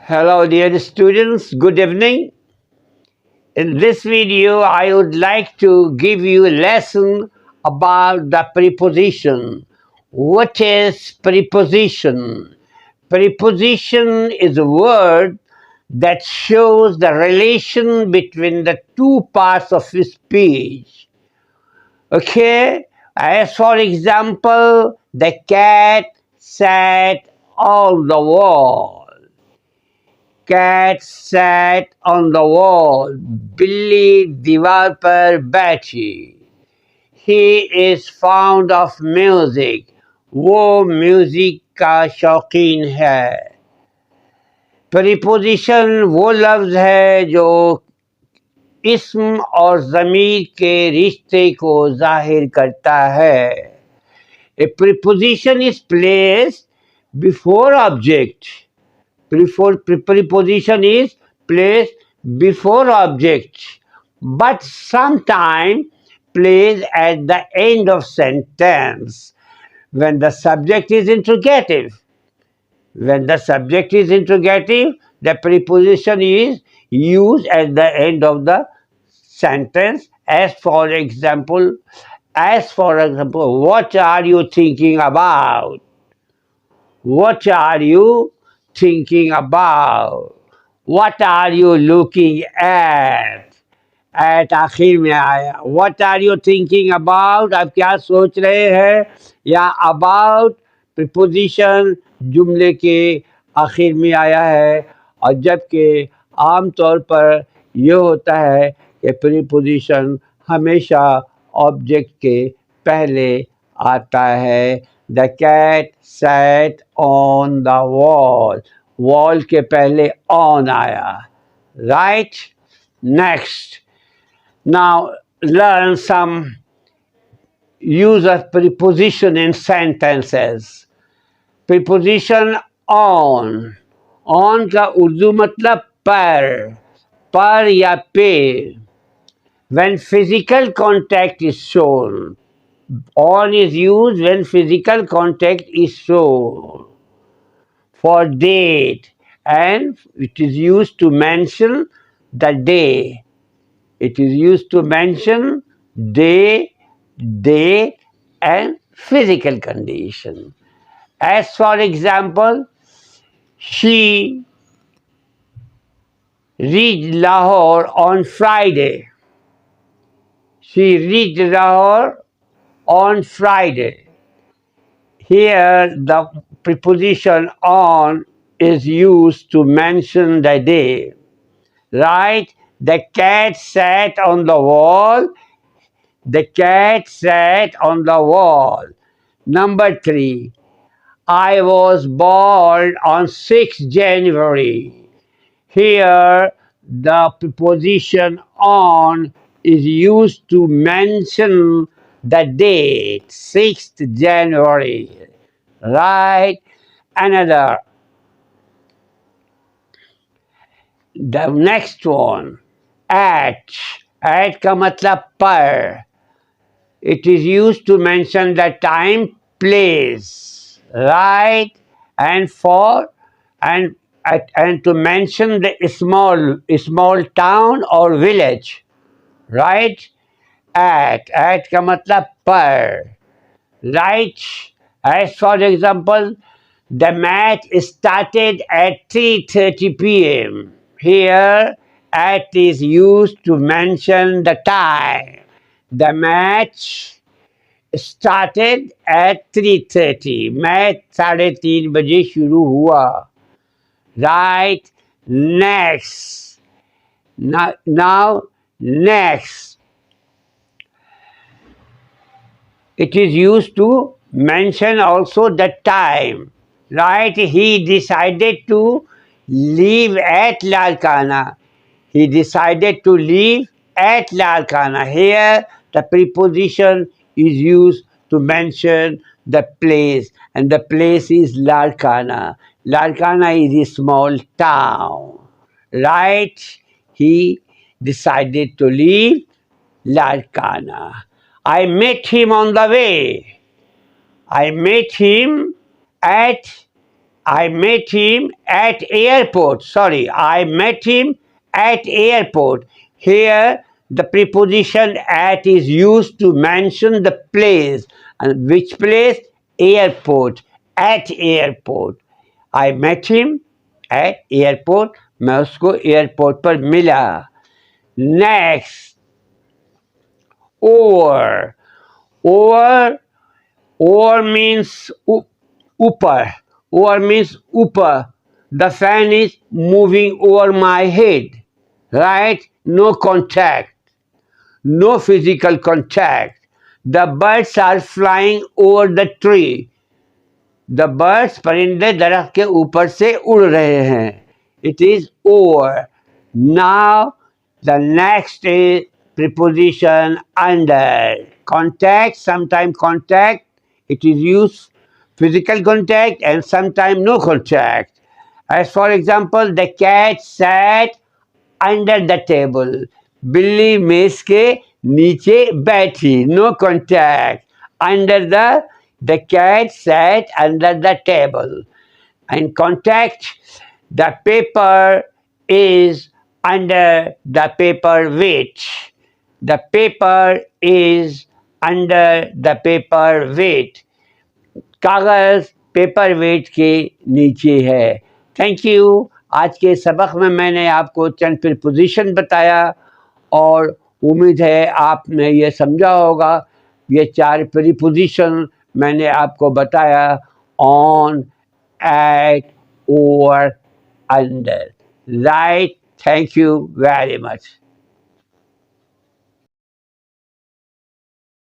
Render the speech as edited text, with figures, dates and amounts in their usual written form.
Hello dear students, good evening. In this video, I would like to give you a lesson about the preposition. What is preposition? Preposition is a word that shows the relation between the two parts of a speech. Okay? As for example, the cat sat on the wall. Cat sat on the wall. बिल्ली दीवार पर बैठी. He is fond of music. वो music का शौकीन है. Preposition वो लफ्ज है जो इस्म और ज़मीर के रिश्ते को जाहिर करता है. A preposition is placed before object. Preposition is placed before object, but sometimes placed at the end of sentence when the subject is interrogative. When the subject is interrogative, the preposition is used at the end of the sentence. As for example, what are you thinking about? What are you thinking about? What are you looking at? At आखिर में आया. What are you thinking about? आप क्या सोच रहे हैं? या about preposition जुमले के आखिर में आया है. और जबकि आम तौर पर यह होता है कि preposition हमेशा object के पहले आता है. The cat sat on the wall. Wall के पहले on आया. Right? Next. Now learn some use of preposition in sentences. Preposition on. On का उर्दू मतलब पर या पे. When physical contact is shown. On is used when physical contact is shown. For date, and it is used to mention the day. It is used to mention day, date, and physical condition. As for example, she reached Lahore on Friday. She reached Lahore on Friday. Here the preposition on is used to mention the day. Right? The cat sat on the wall. The cat sat on the wall. Number 3. I was born on 6th January. Here the preposition on is used to mention the date, 6th January. Right? Another. The next one. At का मतलब पर. It is used to mention the time, place. Right? And to mention the small town or village. Right? At का मतलब पर. Right? As for example, the match started at 3:30 p.m. Here, at is used to mention the time. The match started at 3:30. Match 3:30 बजे शुरू हुआ. Right? Next. Now, next. It is used to mention also the time. Right? He decided to leave at Larkana. He decided to leave at Larkana. Here the preposition is used to mention the place, and the place is Larkana. Larkana is a small town. Right? He decided to leave Larkana. I met him on the way. I met him at I met him at airport. Sorry, I met him at airport. Here, the preposition at is used to mention the place. And which place? Airport. At airport. I met him at airport. मैं उसको airport पर मिला. Next, over. Over. Over means upper. Over means upper. The fan is moving over my head. Right? No contact. No physical contact. The birds are flying over the tree. The birds परिंदे दरख्त के ऊपर से उड़ रहे हैं. It is over. Now the next is preposition under. Contact, sometimes contact. It is used physical contact and sometimes no contact. As for example, the cat sat under the table. बिल्ली मेज के नीचे बैठी. No contact. Under the cat sat under the table. And contact, the paper is under the paper weight. The paper is under the paper weight. कागज paper wait के नीचे है. Thank you. आज के सबक में मैंने आपको चंद प्रीपोजिशन बताया और उम्मीद है आपने ये समझा होगा. ये 4 प्रीपोजिशन मैंने आपको बताया. On, at, over, under. Right. Thank you very much.